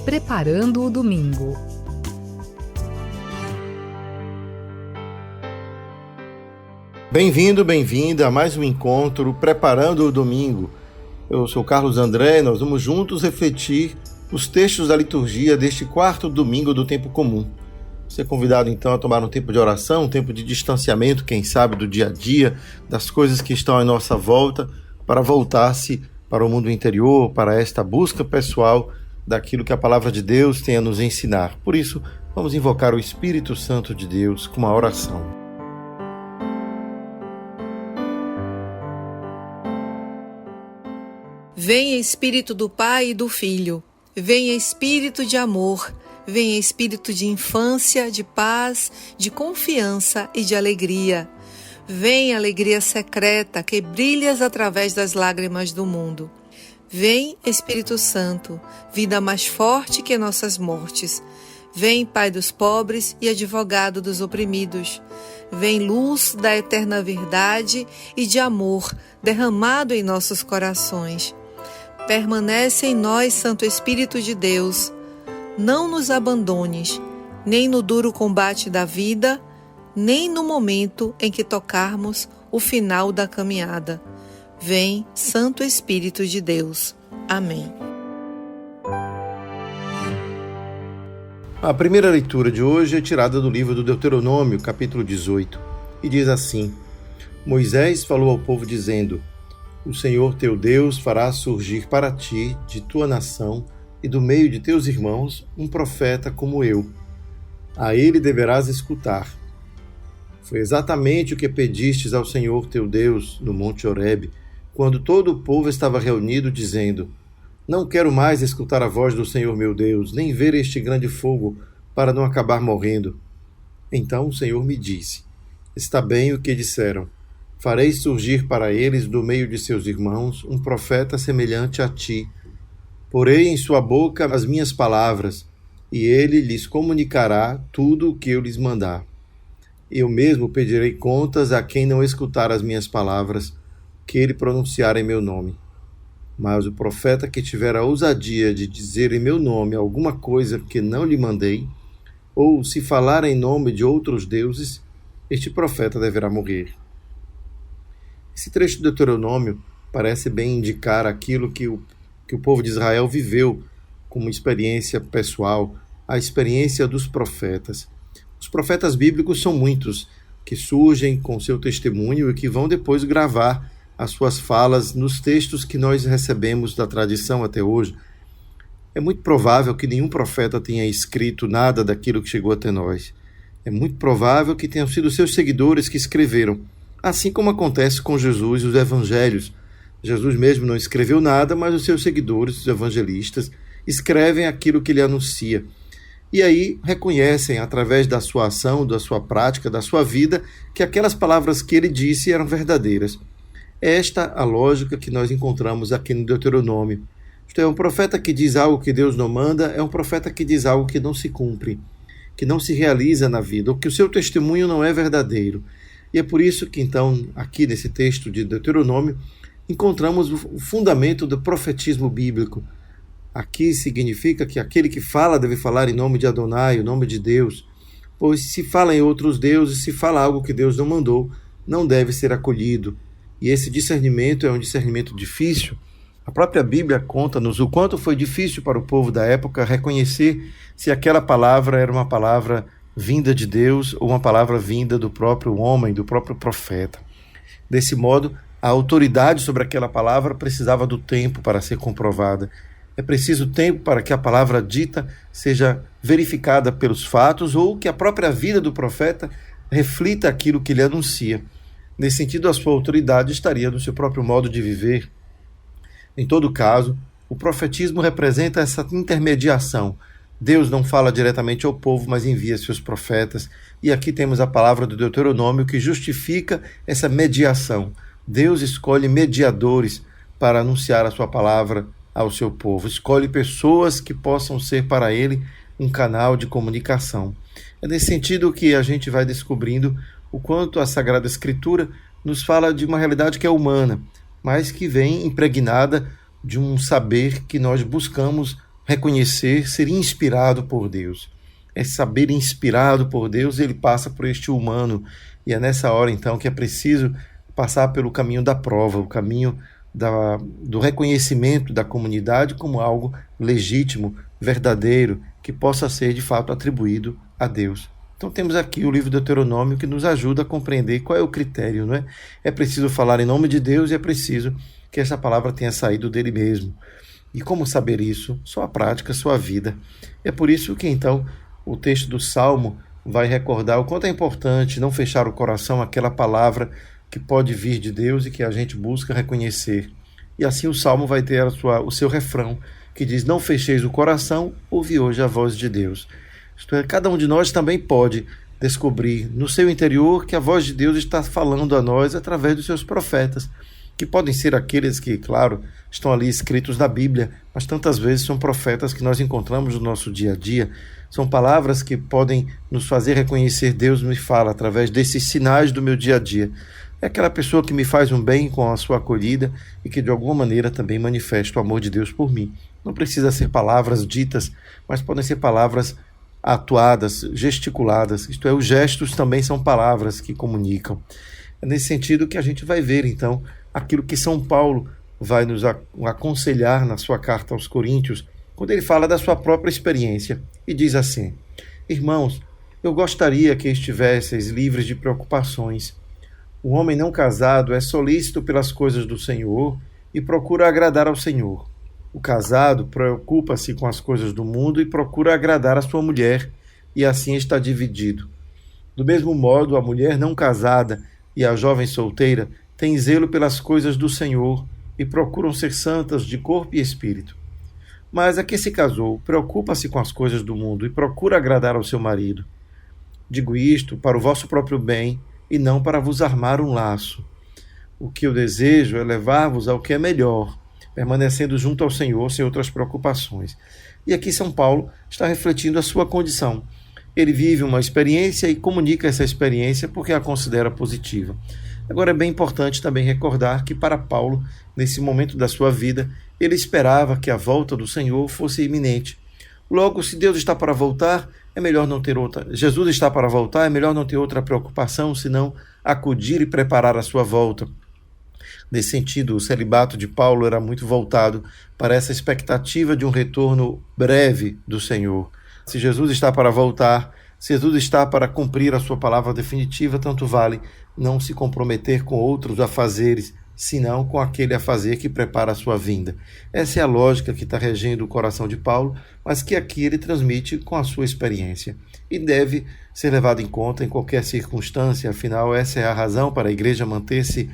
Preparando o Domingo. Bem-vindo, bem-vinda a mais um encontro Preparando o Domingo. Eu sou Carlos André e nós vamos juntos refletir os textos da liturgia deste quarto domingo do tempo comum. Você é convidado então a tomar um tempo de oração, um tempo de distanciamento, quem sabe, do dia a dia, das coisas que estão à nossa volta, para voltar-se para o mundo interior, para esta busca pessoal daquilo que a palavra de Deus tem a nos ensinar. Por isso, vamos invocar o Espírito Santo de Deus com uma oração. Venha Espírito do Pai e do Filho, venha Espírito de amor, venha Espírito de infância, de paz, de confiança e de alegria. Vem alegria secreta que brilhas através das lágrimas do mundo. Vem Espírito Santo, vida mais forte que nossas mortes. Vem Pai dos pobres e advogado dos oprimidos. Vem luz da eterna verdade e de amor derramado em nossos corações. Permanece em nós, Santo Espírito de Deus. Não nos abandones, nem no duro combate da vida, nem no momento em que tocarmos o final da caminhada. Vem, Santo Espírito de Deus. Amém. A primeira leitura de hoje é tirada do livro do Deuteronômio, capítulo 18, e diz assim: Moisés falou ao povo dizendo: O Senhor teu Deus fará surgir para ti, de tua nação e do meio de teus irmãos, um profeta como eu. A ele deverás escutar. Foi exatamente o que pedistes ao Senhor teu Deus no Monte Horebe, quando todo o povo estava reunido, dizendo: Não quero mais escutar a voz do Senhor meu Deus, nem ver este grande fogo, para não acabar morrendo. Então o Senhor me disse: Está bem o que disseram. Farei surgir para eles, do meio de seus irmãos, um profeta semelhante a ti. Porei em sua boca as minhas palavras, e ele lhes comunicará tudo o que eu lhes mandar. Eu mesmo pedirei contas a quem não escutar as minhas palavras, que ele pronunciar em meu nome. Mas o profeta que tiver a ousadia de dizer em meu nome alguma coisa que não lhe mandei, ou se falar em nome de outros deuses, este profeta deverá morrer. Esse trecho do Deuteronômio parece bem indicar aquilo que o povo de Israel viveu como experiência pessoal, a experiência dos profetas. Os profetas bíblicos são muitos, que surgem com seu testemunho e que vão depois gravar as suas falas nos textos que nós recebemos da tradição até hoje. É muito provável que nenhum profeta tenha escrito nada daquilo que chegou até nós. É muito provável que tenham sido seus seguidores que escreveram, assim como acontece com Jesus e os evangelhos. Jesus mesmo não escreveu nada, mas os seus seguidores, os evangelistas, escrevem aquilo que ele anuncia. E aí reconhecem, através da sua ação, da sua prática, da sua vida, que aquelas palavras que ele disse eram verdadeiras. É esta a lógica que nós encontramos aqui no Deuteronômio. Isto é, um profeta que diz algo que Deus não manda é um profeta que diz algo que não se cumpre, que não se realiza na vida, ou que o seu testemunho não é verdadeiro. E é por isso que, então, aqui nesse texto de Deuteronômio, encontramos o fundamento do profetismo bíblico. Aqui significa que aquele que fala deve falar em nome de Adonai, o nome de Deus, pois se fala em outros deuses, se fala algo que Deus não mandou, não deve ser acolhido. E esse discernimento é um discernimento difícil. A própria Bíblia conta-nos o quanto foi difícil para o povo da época reconhecer se aquela palavra era uma palavra vinda de Deus ou uma palavra vinda do próprio homem, do próprio profeta. Desse modo, a autoridade sobre aquela palavra precisava do tempo para ser comprovada. É preciso tempo para que a palavra dita seja verificada pelos fatos ou que a própria vida do profeta reflita aquilo que ele anuncia. Nesse sentido, a sua autoridade estaria no seu próprio modo de viver. Em todo caso, o profetismo representa essa intermediação. Deus não fala diretamente ao povo, mas envia seus profetas. E aqui temos a palavra do Deuteronômio que justifica essa mediação. Deus escolhe mediadores para anunciar a sua palavra ao seu povo. Escolhe pessoas que possam ser para ele um canal de comunicação. É nesse sentido que a gente vai descobrindo o quanto a Sagrada Escritura nos fala de uma realidade que é humana, mas que vem impregnada de um saber que nós buscamos reconhecer, ser inspirado por Deus. É saber inspirado por Deus, ele passa por este humano. E é nessa hora, então, que é preciso passar pelo caminho da prova, o caminho do reconhecimento da comunidade como algo legítimo, verdadeiro, que possa ser, de fato, atribuído a Deus. Então temos aqui o livro do Deuteronômio que nos ajuda a compreender qual é o critério, não é? É preciso falar em nome de Deus e é preciso que essa palavra tenha saído dele mesmo. E como saber isso? Só a prática, só a vida. É por isso que, então, o texto do Salmo vai recordar o quanto é importante não fechar o coração àquela palavra que pode vir de Deus e que a gente busca reconhecer. E assim o Salmo vai ter o seu refrão, que diz: não fecheis o coração, ouve hoje a voz de Deus. Isto é, cada um de nós também pode descobrir no seu interior que a voz de Deus está falando a nós através dos seus profetas, que podem ser aqueles que, claro, estão ali escritos na Bíblia, mas tantas vezes são profetas que nós encontramos no nosso dia a dia. São palavras que podem nos fazer reconhecer: Deus me fala através desses sinais do meu dia a dia. É aquela pessoa que me faz um bem com a sua acolhida e que de alguma maneira também manifesta o amor de Deus por mim. Não precisa ser palavras ditas, mas podem ser palavras atuadas, gesticuladas. Isto é, os gestos também são palavras que comunicam. É nesse sentido que a gente vai ver, então, aquilo que São Paulo vai nos aconselhar na sua carta aos Coríntios, quando ele fala da sua própria experiência e diz assim: irmãos, eu gostaria que estivesseis livres de preocupações. O homem não casado é solícito pelas coisas do Senhor e procura agradar ao Senhor. O casado preocupa-se com as coisas do mundo e procura agradar a sua mulher, e assim está dividido. Do mesmo modo, a mulher não casada e a jovem solteira têm zelo pelas coisas do Senhor e procuram ser santas de corpo e espírito. Mas a que se casou preocupa-se com as coisas do mundo e procura agradar ao seu marido. Digo isto para o vosso próprio bem e não para vos armar um laço. O que eu desejo é levar-vos ao que é melhor, permanecendo junto ao Senhor sem outras preocupações. E aqui São Paulo está refletindo a sua condição. Ele vive uma experiência e comunica essa experiência porque a considera positiva. Agora é bem importante também recordar que para Paulo, nesse momento da sua vida, ele esperava que a volta do Senhor fosse iminente. Logo, se Deus está para voltar, é melhor não ter outra. Jesus está para voltar, é melhor não ter outra preocupação, senão acudir e preparar a sua volta. Nesse sentido, o celibato de Paulo era muito voltado para essa expectativa de um retorno breve do Senhor. Se Jesus está para voltar, se Jesus está para cumprir a sua palavra definitiva, tanto vale não se comprometer com outros afazeres, senão com aquele afazer que prepara a sua vinda. Essa é a lógica que está regendo o coração de Paulo, mas que aqui ele transmite com a sua experiência. E deve ser levado em conta em qualquer circunstância, afinal essa é a razão para a igreja manter-se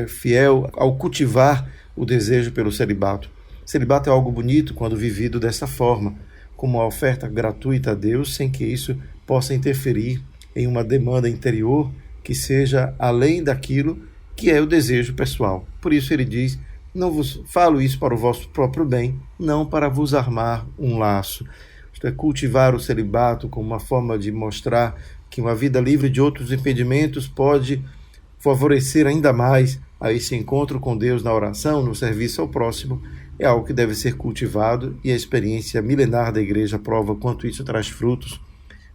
fiel ao cultivar o desejo pelo celibato. Celibato é algo bonito quando vivido dessa forma, como uma oferta gratuita a Deus, sem que isso possa interferir em uma demanda interior que seja além daquilo que é o desejo pessoal. Por isso ele diz: não vos falo isso para o vosso próprio bem, não para vos armar um laço. Isto é, cultivar o celibato como uma forma de mostrar que uma vida livre de outros impedimentos pode favorecer ainda mais a esse encontro com Deus na oração, no serviço ao próximo, é algo que deve ser cultivado e a experiência milenar da igreja prova quanto isso traz frutos.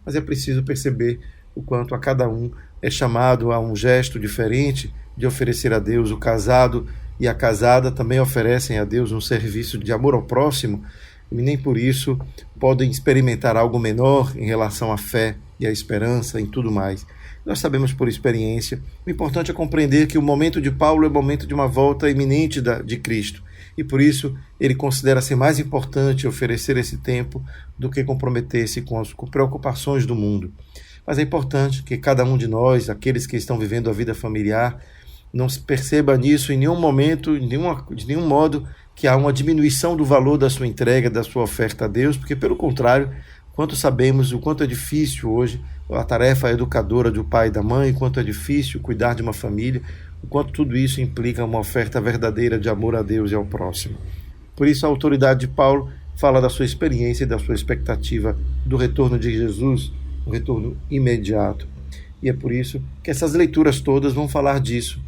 Mas é preciso perceber o quanto a cada um é chamado a um gesto diferente de oferecer a Deus. O casado e a casada também oferecem a Deus um serviço de amor ao próximo e nem por isso podem experimentar algo menor em relação à fé e à esperança em tudo mais. Nós sabemos por experiência. O importante é compreender que o momento de Paulo é o momento de uma volta iminente de Cristo. E por isso ele considera ser mais importante oferecer esse tempo do que comprometer-se com as preocupações do mundo. Mas é importante que cada um de nós, aqueles que estão vivendo a vida familiar, não se perceba nisso em nenhum momento, de nenhum modo, que há uma diminuição do valor da sua entrega, da sua oferta a Deus, porque pelo contrário, quanto sabemos o quanto é difícil hoje a tarefa educadora do pai e da mãe, quanto é difícil cuidar de uma família, o quanto tudo isso implica uma oferta verdadeira de amor a Deus e ao próximo. Por isso a autoridade de Paulo fala da sua experiência e da sua expectativa do retorno de Jesus, um retorno imediato. E é por isso que essas leituras todas vão falar disso.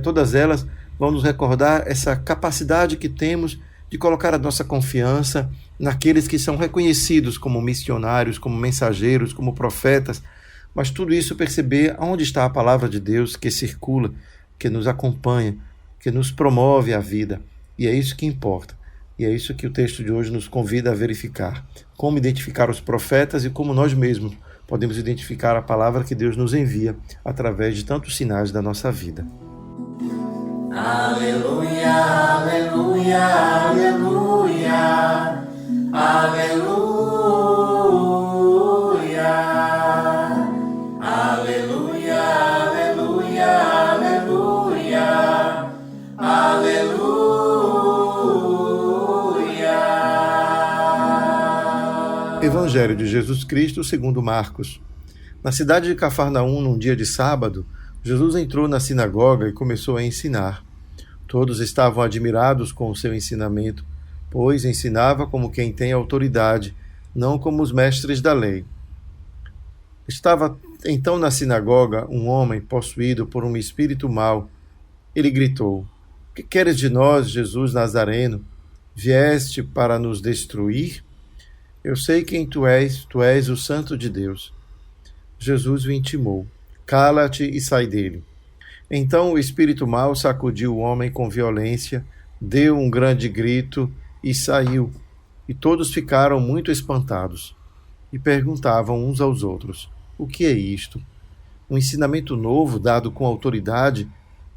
Todas elas vão nos recordar essa capacidade que temos de colocar a nossa confiança naqueles que são reconhecidos como missionários, como mensageiros, como profetas, mas tudo isso perceber onde está a palavra de Deus que circula, que nos acompanha, que nos promove a vida. E é isso que importa. E é isso que o texto de hoje nos convida a verificar. Como identificar os profetas e como nós mesmos podemos identificar a palavra que Deus nos envia através de tantos sinais da nossa vida. Aleluia, aleluia, aleluia, aleluia, aleluia, aleluia, aleluia, aleluia. Evangelho de Jesus Cristo segundo Marcos. Na cidade de Cafarnaum, num dia de sábado, Jesus entrou na sinagoga e começou a ensinar. Todos estavam admirados com o seu ensinamento, pois ensinava como quem tem autoridade, não como os mestres da lei. Estava então na sinagoga um homem possuído por um espírito mau. Ele gritou: "Que queres de nós, Jesus Nazareno? Vieste para nos destruir? Eu sei quem tu és o Santo de Deus." Jesus o intimou: "Cala-te e sai dele." Então o espírito mau sacudiu o homem com violência, deu um grande grito e saiu. E todos ficaram muito espantados e perguntavam uns aos outros: "O que é isto? Um ensinamento novo dado com autoridade?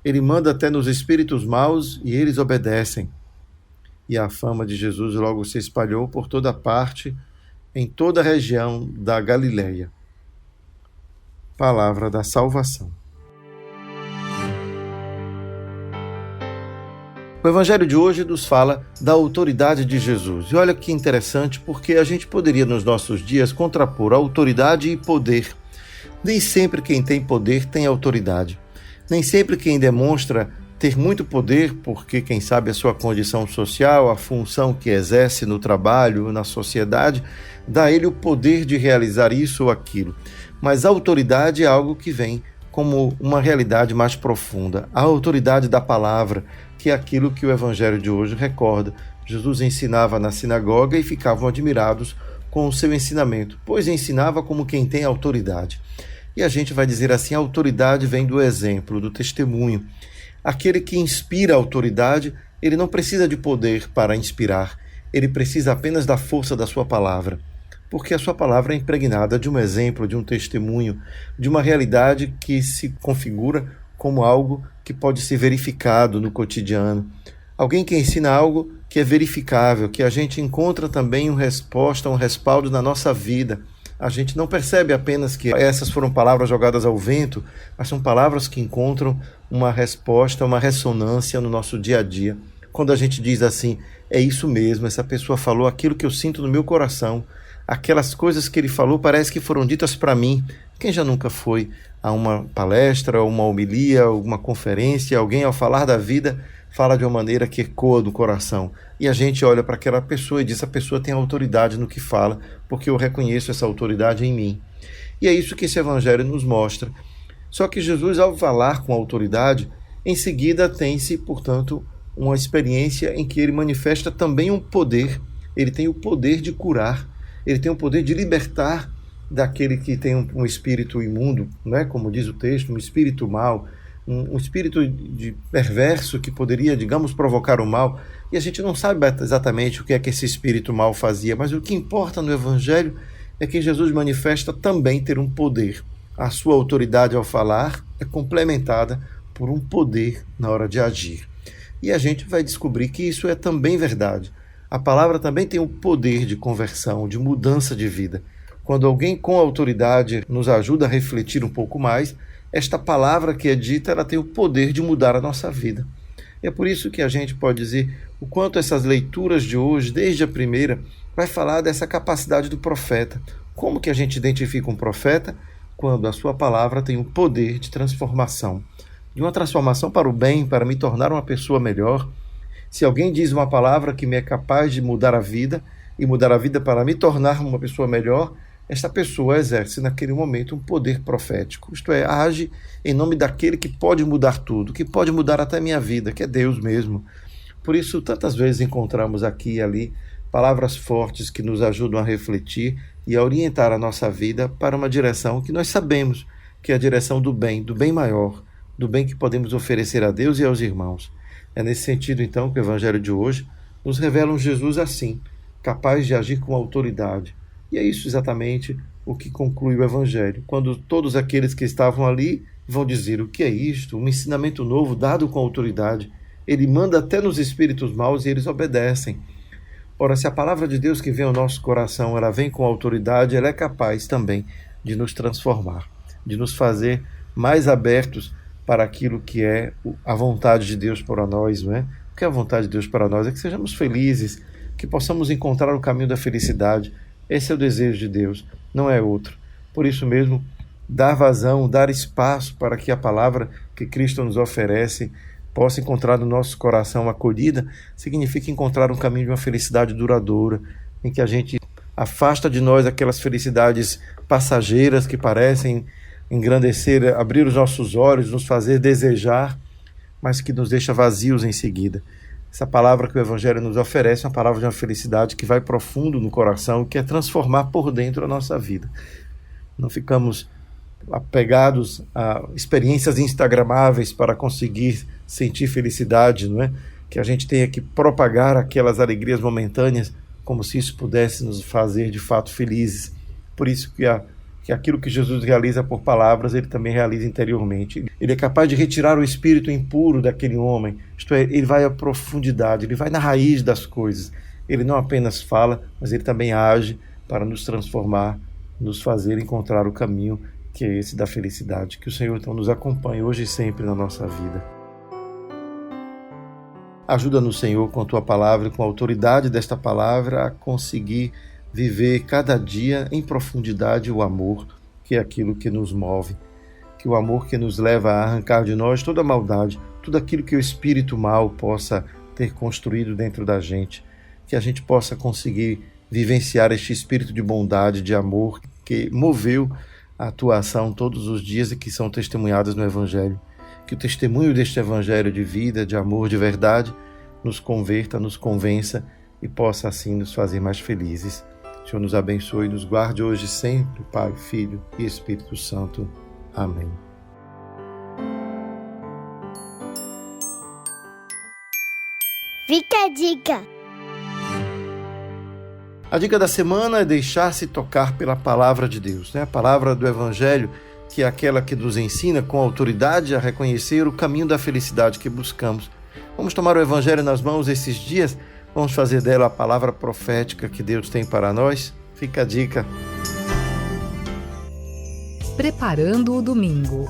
Ele manda até nos espíritos maus e eles obedecem." E a fama de Jesus logo se espalhou por toda parte, em toda a região da Galileia. Palavra da salvação. O Evangelho de hoje nos fala da autoridade de Jesus. E olha que interessante, porque a gente poderia nos nossos dias contrapor autoridade e poder. Nem sempre quem tem poder tem autoridade. Nem sempre quem demonstra ter muito poder, porque quem sabe a sua condição social, a função que exerce no trabalho, na sociedade, dá a ele o poder de realizar isso ou aquilo. Mas a autoridade é algo que vem como uma realidade mais profunda. A autoridade da palavra, que é aquilo que o Evangelho de hoje recorda. Jesus ensinava na sinagoga e ficavam admirados com o seu ensinamento, pois ensinava como quem tem autoridade. E a gente vai dizer assim, a autoridade vem do exemplo, do testemunho. Aquele que inspira a autoridade, ele não precisa de poder para inspirar, ele precisa apenas da força da sua palavra, porque a sua palavra é impregnada de um exemplo, de um testemunho, de uma realidade que se configura como algo que pode ser verificado no cotidiano. Alguém que ensina algo que é verificável, que a gente encontra também uma resposta, um respaldo na nossa vida. A gente não percebe apenas que essas foram palavras jogadas ao vento, mas são palavras que encontram uma resposta, uma ressonância no nosso dia a dia. Quando a gente diz assim, é isso mesmo, essa pessoa falou aquilo que eu sinto no meu coração, aquelas coisas que ele falou parece que foram ditas para mim. Quem já nunca foi a uma palestra, uma homilia, alguma conferência, alguém ao falar da vida fala de uma maneira que ecoa no coração. E a gente olha para aquela pessoa e diz, a pessoa tem autoridade no que fala, porque eu reconheço essa autoridade em mim. E é isso que esse evangelho nos mostra. Só que Jesus, ao falar com autoridade, em seguida tem-se, portanto, uma experiência em que ele manifesta também um poder. Ele tem o poder de curar, ele tem o poder de libertar daquele que tem um espírito imundo, né? Como diz o texto, um espírito mau, um espírito de perverso que poderia, digamos, provocar o mal. E a gente não sabe exatamente o que é que esse espírito mau fazia, mas o que importa no Evangelho é que Jesus manifesta também ter um poder. A sua autoridade ao falar é complementada por um poder na hora de agir. E a gente vai descobrir que isso é também verdade. A palavra também tem o poder de conversão, de mudança de vida. Quando alguém com autoridade nos ajuda a refletir um pouco mais, esta palavra que é dita, ela tem o poder de mudar a nossa vida. É por isso que a gente pode dizer o quanto essas leituras de hoje, desde a primeira, vai falar dessa capacidade do profeta. Como que a gente identifica um profeta? Quando a sua palavra tem o poder de transformação. De uma transformação para o bem, para me tornar uma pessoa melhor. Se alguém diz uma palavra que me é capaz de mudar a vida, e mudar a vida para me tornar uma pessoa melhor, esta pessoa exerce naquele momento um poder profético, isto é, age em nome daquele que pode mudar tudo, que pode mudar até a minha vida, que é Deus mesmo. Por isso, tantas vezes encontramos aqui e ali palavras fortes que nos ajudam a refletir e a orientar a nossa vida para uma direção que nós sabemos que é a direção do bem maior, do bem que podemos oferecer a Deus e aos irmãos. É nesse sentido, então, que o Evangelho de hoje nos revela um Jesus assim, capaz de agir com autoridade. E é isso exatamente o que conclui o Evangelho, quando todos aqueles que estavam ali vão dizer: o que é isto? Um ensinamento novo dado com autoridade. Ele manda até nos espíritos maus e eles obedecem. Ora, se a palavra de Deus que vem ao nosso coração, ela vem com autoridade, ela é capaz também de nos transformar, de nos fazer mais abertos para aquilo que é a vontade de Deus para nós, não é? O que é a vontade de Deus para nós? É que sejamos felizes, que possamos encontrar o caminho da felicidade. Esse é o desejo de Deus, não é outro. Por isso mesmo, dar vazão, dar espaço para que a palavra que Cristo nos oferece possa encontrar no nosso coração acolhida, significa encontrar um caminho de uma felicidade duradoura, em que a gente afasta de nós aquelas felicidades passageiras que parecem engrandecer, abrir os nossos olhos, nos fazer desejar, mas que nos deixa vazios em seguida. Essa palavra que o Evangelho nos oferece é uma palavra de uma felicidade que vai profundo no coração, que é transformar por dentro a nossa vida. Não ficamos apegados a experiências instagramáveis para conseguir sentir felicidade, não é? Que a gente tenha que propagar aquelas alegrias momentâneas como se isso pudesse nos fazer de fato felizes. Por isso que aquilo que Jesus realiza por palavras, ele também realiza interiormente. Ele é capaz de retirar o espírito impuro daquele homem, isto é, ele vai à profundidade, ele vai na raiz das coisas. Ele não apenas fala, mas ele também age para nos transformar, nos fazer encontrar o caminho que é esse da felicidade. Que o Senhor então nos acompanhe hoje e sempre na nossa vida. Ajuda-nos, Senhor, com a Tua palavra e com a autoridade desta palavra a conseguir viver cada dia em profundidade o amor, que é aquilo que nos move, que o amor que nos leva a arrancar de nós toda a maldade, tudo aquilo que o espírito mau possa ter construído dentro da gente, que a gente possa conseguir vivenciar este espírito de bondade, de amor que moveu a tua ação todos os dias e que são testemunhadas no Evangelho. Que o testemunho deste Evangelho de vida, de amor, de verdade, nos converta, nos convença e possa assim nos fazer mais felizes. O Senhor nos abençoe e nos guarde hoje e sempre, Pai, Filho e Espírito Santo. Amém. Fica a dica! A dica da semana é deixar-se tocar pela palavra de Deus, né? A palavra do Evangelho, que é aquela que nos ensina com autoridade a reconhecer o caminho da felicidade que buscamos. Vamos tomar o Evangelho nas mãos esses dias, vamos fazer dela a palavra profética que Deus tem para nós. Fica a dica. Preparando o domingo.